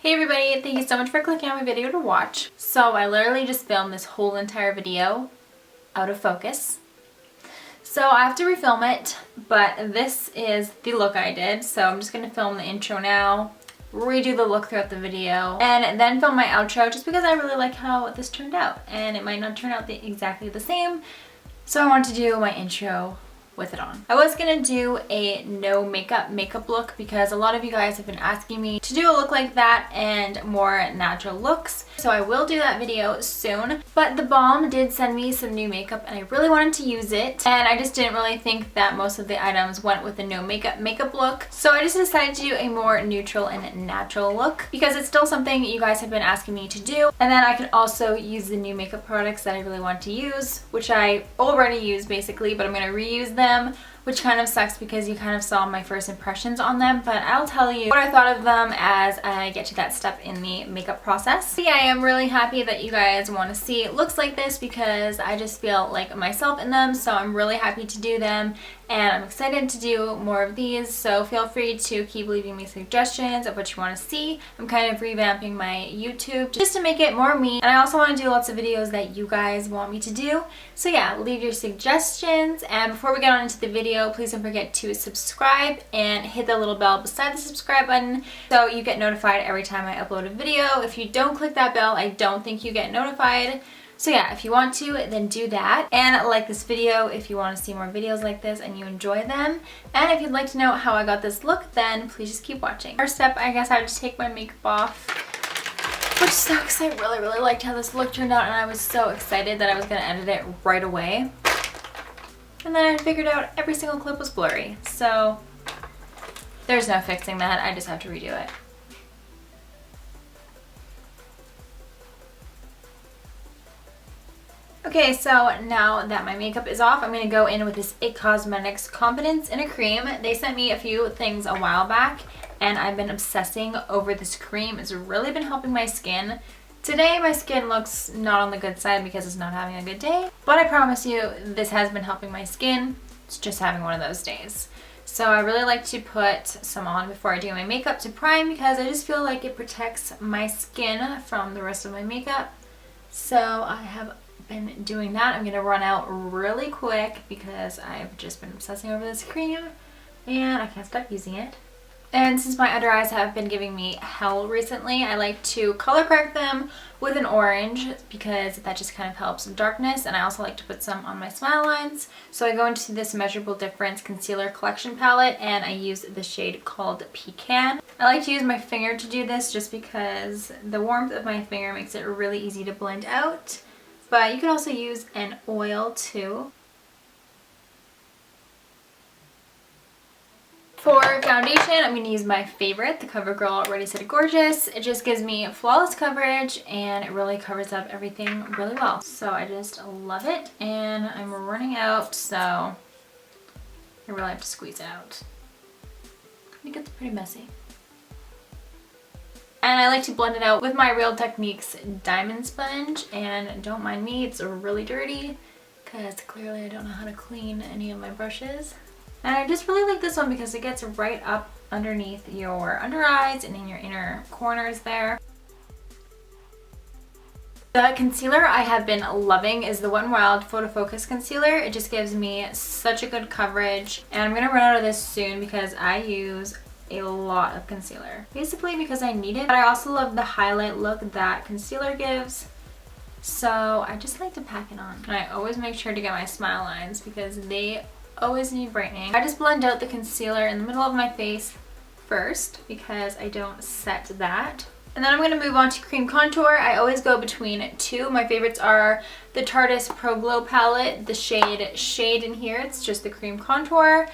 Hey everybody, thank you so much for clicking on my video to watch. So I literally just filmed this whole entire video out of focus. So I have to refilm it, but this is the look I did. So I'm just going to film the intro now, redo the look throughout the video, and then film my outro just because I really like how this turned out. And it might not turn out exactly the same, so I wanted to do my intro with it on. I was gonna do a no makeup look because a lot of you guys have been asking me to do a look like that and more natural looks. So I will do that video soon. But the Balm did send me some new makeup and I really wanted to use it. And I just didn't really think that most of the items went with the no makeup look. So I just decided to do a more neutral and natural look because it's still something you guys have been asking me to do. And then I can also use the new makeup products that I really want to use, which I already use basically, but I'm gonna reuse them, which kind of sucks because you kind of saw my first impressions on them, but I'll tell you what I thought of them as I get to that step in the makeup process. Yeah, I am really happy that you guys want to see looks like this because I just feel like myself in them, so I'm really happy to do them and I'm excited to do more of these, so feel free to keep leaving me suggestions of what you want to see. I'm kind of revamping my YouTube just to make it more me, and I also want to do lots of videos that you guys want me to do. So yeah, leave your suggestions, and before we get on into the video, please don't forget to subscribe and hit the little bell beside the subscribe button so you get notified every time I upload a video. If you don't click that bell, I don't think you get notified. So yeah, if you want to, then do that. And like this video if you want to see more videos like this and you enjoy them. And if you'd like to know how I got this look, then please just keep watching. First step, I guess I have to take my makeup off, which sucks. I really liked how this look turned out and I was so excited that I was going to edit it right away. And then I figured out every single clip was blurry. So there's no fixing that. I just have to redo it. Okay, so now that my makeup is off, I'm going to go in with this IT Cosmetics Confidence in a Cream. They sent me a few things a while back, and I've been obsessing over this cream. It's really been helping my skin. Today, my skin looks not on the good side because it's not having a good day, but I promise you, this has been helping my skin. It's just having one of those days. So I really like to put some on before I do my makeup to prime because I just feel like it protects my skin from the rest of my makeup. So I have been doing that. I'm going to run out really quick because I've just been obsessing over this cream and I can't stop using it. And since my under eyes have been giving me hell recently, I like to color correct them with an orange because that just kind of helps darkness, and I also like to put some on my smile lines. So I go into this Measurable Difference Concealer Collection palette and I use the shade called Pecan. I like to use my finger to do this just because the warmth of my finger makes it really easy to blend out. But you can also use an oil too. For foundation, I'm going to use my favorite, the CoverGirl Ready Set Gorgeous. It just gives me flawless coverage and it really covers up everything really well. So I just love it, and I'm running out, so I really have to squeeze it out. It gets pretty messy. And I like to blend it out with my Real Techniques Diamond Sponge, and don't mind me, it's really dirty because clearly I don't know how to clean any of my brushes. And I just really like this one because it gets right up underneath your under eyes and in your inner corners there. The concealer I have been loving is the Wet n Wild Photo Focus Concealer. It just gives me such a good coverage, and I'm going to run out of this soon because I use a lot of concealer. Basically because I need it, but I also love the highlight look that concealer gives. So I just like to pack it on. And I always make sure to get my smile lines because they always need brightening. I just blend out the concealer in the middle of my face first because I don't set that. And then I'm going to move on to cream contour. I always go between two. My favorites are the Tarte's Pro Glow palette, the shade in here. It's just the cream contour.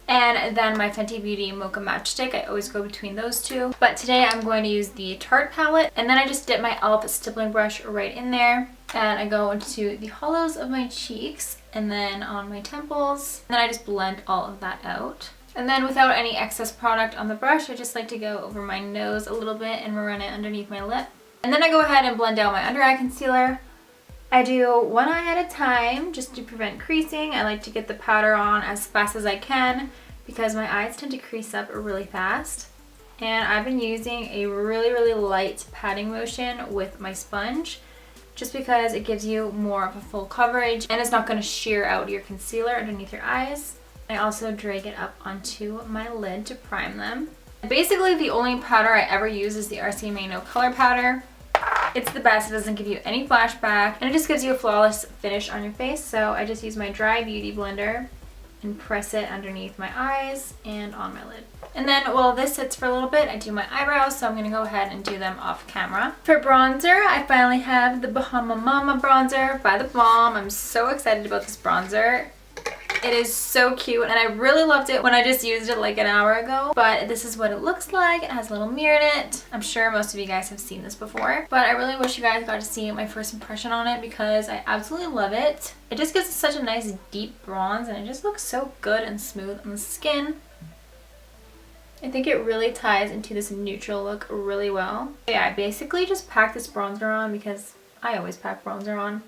And then my Fenty Beauty Mocha Matchstick. I always go between those two. But today I'm going to use the Tarte palette. And then I just dip my e.l.f. stippling brush right in there. And I go into the hollows of my cheeks and then on my temples. And then I just blend all of that out. And then without any excess product on the brush, I just like to go over my nose a little bit and run it underneath my lip. And then I go ahead and blend out my under eye concealer. I do one eye at a time just to prevent creasing. I like to get the powder on as fast as I can because my eyes tend to crease up really fast. And I've been using a really light patting motion with my sponge just because it gives you more of a full coverage and it's not going to shear out your concealer underneath your eyes. I also drag it up onto my lid to prime them. Basically, the only powder I ever use is the RCMA No Color Powder. It's the best. It doesn't give you any flashback and it just gives you a flawless finish on your face. So I just use my dry beauty blender and press it underneath my eyes and on my lid. And then while this sits for a little bit, I do my eyebrows, so I'm going to go ahead and do them off camera. For bronzer, I finally have the Bahama Mama bronzer by the Balm. I'm so excited about this bronzer. It is so cute and I really loved it when I just used it like an hour ago, but this is what it looks like. It has a little mirror in it. I'm sure most of you guys have seen this before, but I really wish you guys got to see my first impression on it because I absolutely love it. It just gives such a nice deep bronze and it just looks so good and smooth on the skin. I think it really ties into this neutral look really well. Yeah, I basically just pack this bronzer on because I always pack bronzer on.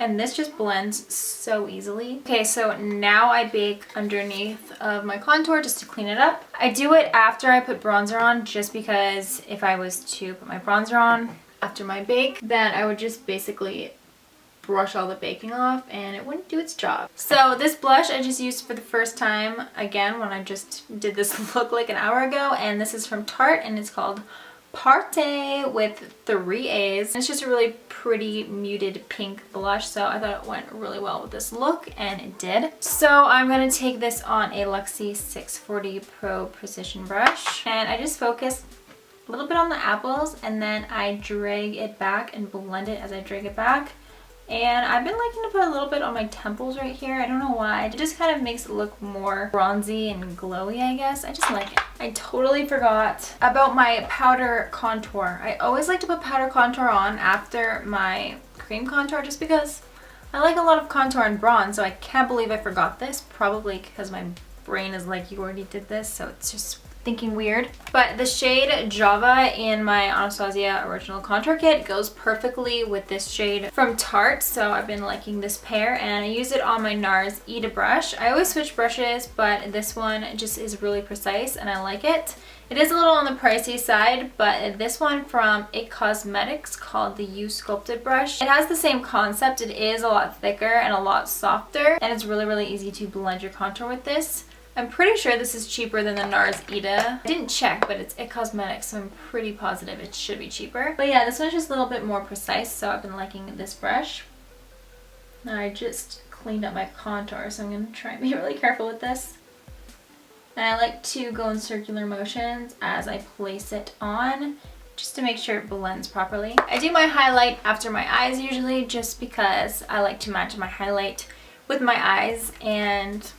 And this just blends so easily. Okay, so now I bake underneath of my contour just to clean it up. I do it after I put bronzer on just because if I was to put my bronzer on after my bake, then I would just basically brush all the baking off and it wouldn't do its job. So this blush I just used for the first time again when I just did this look like an hour ago, and this is from Tarte and it's called Party with 3 A's. It's just a really pretty muted pink blush, so I thought it went really well with this look, and it did. So I'm going to take this on a Luxie 640 Pro Precision brush, and I just focus a little bit on the apples, and then I drag it back and blend it as I drag it back. And I've been liking to put a little bit on my temples right here. I don't know why. It just kind of makes it look more bronzy and glowy, I guess. I just like it. I totally forgot about my powder contour. I always like to put powder contour on after my cream contour just because I like a lot of contour and bronze, so I can't believe I forgot this. Probably because my brain is like, you already did this, so it's just thinking weird. But the shade Java in my Anastasia Original Contour Kit goes perfectly with this shade from Tarte, so I've been liking this pair, and I use it on my NARS Ita brush. I always switch brushes, but this one just is really precise and I like it. It is a little on the pricey side, but this one from It Cosmetics called the U Sculpted brush. It has the same concept. It is a lot thicker and a lot softer, and it's really easy to blend your contour with this. I'm pretty sure this is cheaper than the NARS Ita. I didn't check, but it's It Cosmetics, so I'm pretty positive it should be cheaper. But yeah, this one's just a little bit more precise, so I've been liking this brush. Now I just cleaned up my contour, so I'm going to try and be really careful with this. And I like to go in circular motions as I place it on, just to make sure it blends properly. I do my highlight after my eyes usually, just because I like to match my highlight with my eyes, and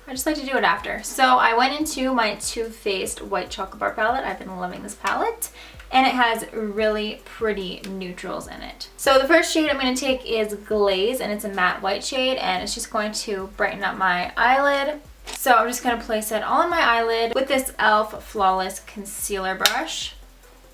I just like to do it after. So I went into my Too Faced White Chocolate Bar palette. I've been loving this palette, and it has really pretty neutrals in it. So the first shade I'm going to take is Glaze, and it's a matte white shade, and it's just going to brighten up my eyelid. So I'm just going to place it all on my eyelid with this e.l.f. Flawless Concealer brush.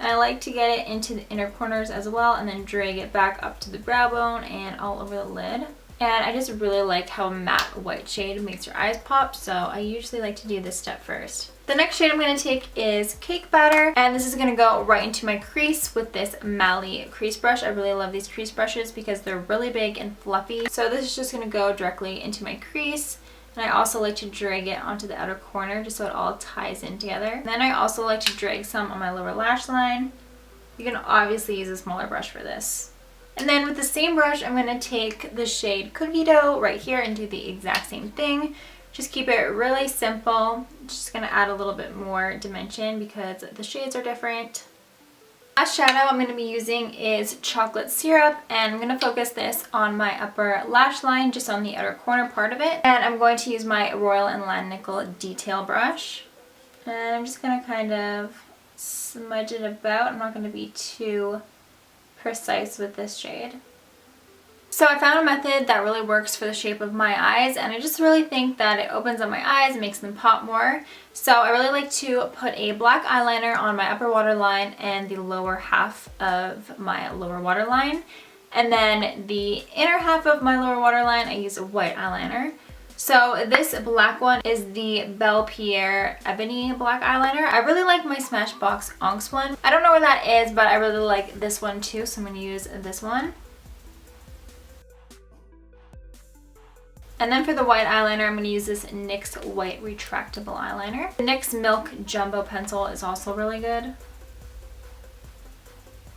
And I like to get it into the inner corners as well, and then drag it back up to the brow bone and all over the lid. And I just really like how a matte white shade makes your eyes pop, so I usually like to do this step first. The next shade I'm going to take is Cake Batter, and this is going to go right into my crease with this Mally crease brush. I really love these crease brushes because they're really big and fluffy. So this is just going to go directly into my crease. And I also like to drag it onto the outer corner just so it all ties in together. And then I also like to drag some on my lower lash line. You can obviously use a smaller brush for this. And then with the same brush, I'm going to take the shade Cookie Dough right here and do the exact same thing. Just keep it really simple. Just going to add a little bit more dimension because the shades are different. Last shadow I'm going to be using is Chocolate Syrup, and I'm going to focus this on my upper lash line, just on the outer corner part of it. And I'm going to use my Royal & Langnickel Detail brush. And I'm just going to kind of smudge it about. I'm not going to be too precise with this shade. So I found a method that really works for the shape of my eyes, and I just really think that it opens up my eyes and makes them pop more. So I really like to put a black eyeliner on my upper waterline and the lower half of my lower waterline. And then the inner half of my lower waterline, I use a white eyeliner. So this black one is the Belle Pierre Ebony Black Eyeliner. I really like my Smashbox Onyx one. I don't know where that is, but I really like this one too, so I'm going to use this one. And then for the white eyeliner, I'm going to use this NYX White Retractable Eyeliner. The NYX Milk Jumbo Pencil is also really good.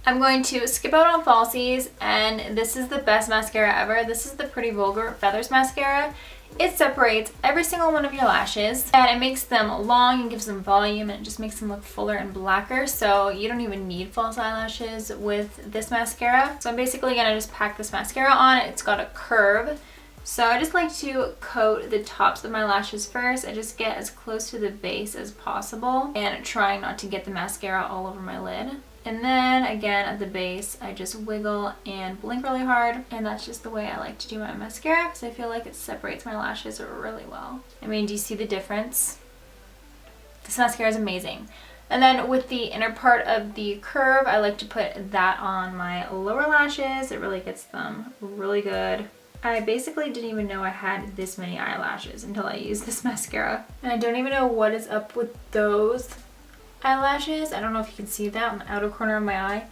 I'm going to skip out on falsies, and this is the best mascara ever. This is the Pretty Vulgar Feathers Mascara. It separates every single one of your lashes, and it makes them long and gives them volume, and it just makes them look fuller and blacker, so you don't even need false eyelashes with this mascara. So I'm basically going to just pack this mascara on. It's got a curve, so I just like to coat the tops of my lashes first. I just get as close to the base as possible and trying not to get the mascara all over my lid. And then again at the base, I just wiggle and blink really hard, and that's just the way I like to do my mascara because I feel like it separates my lashes really well. I mean, do you see the difference? This mascara is amazing. And then with the inner part of the curve, I like to put that on my lower lashes. It really gets them really good. I basically didn't even know I had this many eyelashes until I used this mascara. And I don't even know what is up with those eyelashes. I don't know if you can see that on the outer corner of my eye,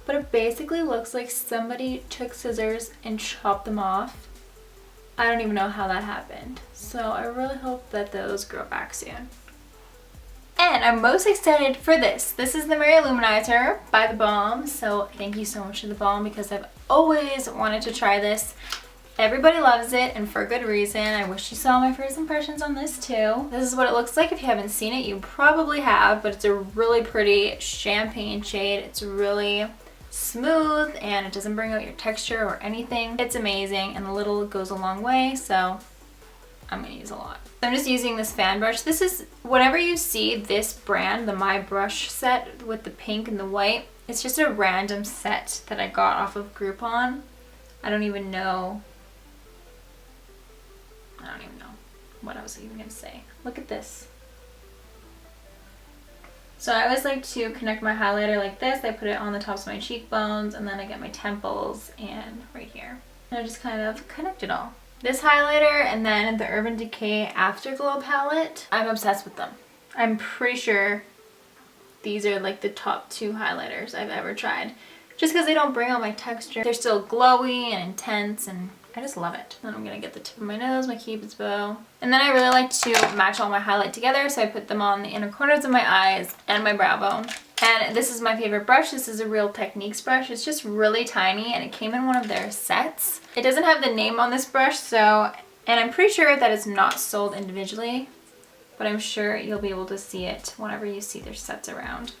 but it basically looks like somebody took scissors and chopped them off. I don't even know how that happened. So I really hope that those grow back soon. And I'm most excited for this. This is the Mary Luminizer by the Balm. So thank you so much to the Balm because I've always wanted to try this. Everybody loves it, and for good reason. I wish you saw my first impressions on this too. This is what it looks like. If you haven't seen it, you probably have, but it's a really pretty champagne shade. It's really smooth and it doesn't bring out your texture or anything. It's amazing, and a little goes a long way, so I'm gonna use a lot. I'm just using this fan brush. This is, whenever you see this brand, the My Brush set with the pink and the white, it's just a random set that I got off of Groupon. I don't even know what I was even gonna say. Look at this. So I always like to connect my highlighter like this. I put it on the tops of my cheekbones, and then I get my temples and right here. And I just kind of connect it all. This highlighter and then the Urban Decay Afterglow palette, I'm obsessed with them. I'm pretty sure these are like the top 2 highlighters I've ever tried. Just because they don't bring out my texture. They're still glowy and intense, and I just love it. Then I'm going to get the tip of my nose, my cupid's bow. And then I really like to match all my highlight together, so I put them on the inner corners of my eyes and my brow bone. And this is my favorite brush. This is a Real Techniques brush. It's just really tiny, and it came in one of their sets. It doesn't have the name on this brush, so, and I'm pretty sure that it's not sold individually, but I'm sure you'll be able to see it whenever you see their sets around.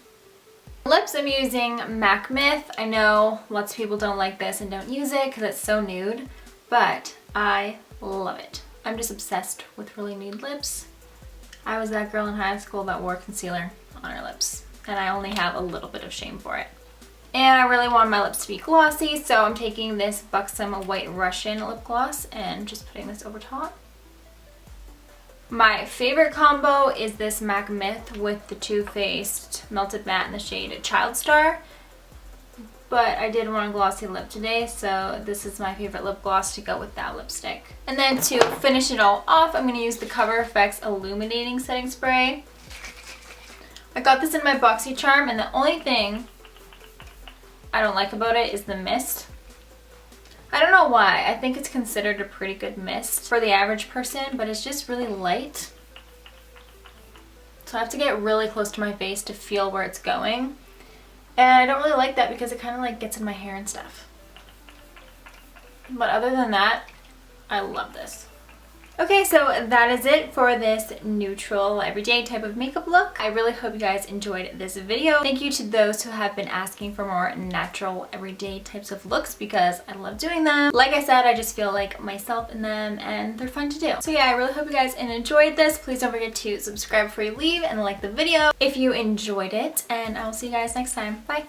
Lips, I'm using MAC Myth. I know lots of people don't like this and don't use it because it's so nude, but I love it. I'm just obsessed with really nude lips. I was that girl in high school that wore concealer on her lips, and I only have a little bit of shame for it. And I really want my lips to be glossy, so I'm taking this Buxom White Russian lip gloss and just putting this over top. My favorite combo is this MAC Myth with the Too Faced Melted Matte in the shade Child Star. But I did want a glossy lip today, so this is my favorite lip gloss to go with that lipstick. And then to finish it all off, I'm going to use the Cover FX Illuminating Setting Spray. I got this in my BoxyCharm, and the only thing I don't like about it is the mist. I don't know why. I think it's considered a pretty good mist for the average person, but it's just really light. So I have to get really close to my face to feel where it's going. And I don't really like that because it kind of like gets in my hair and stuff. But other than that, I love this. Okay, so that is it for this neutral, everyday type of makeup look. I really hope you guys enjoyed this video. Thank you to those who have been asking for more natural, everyday types of looks because I love doing them. Like I said, I just feel like myself in them and they're fun to do. So yeah, I really hope you guys enjoyed this. Please don't forget to subscribe before you leave and like the video if you enjoyed it. And I will see you guys next time. Bye!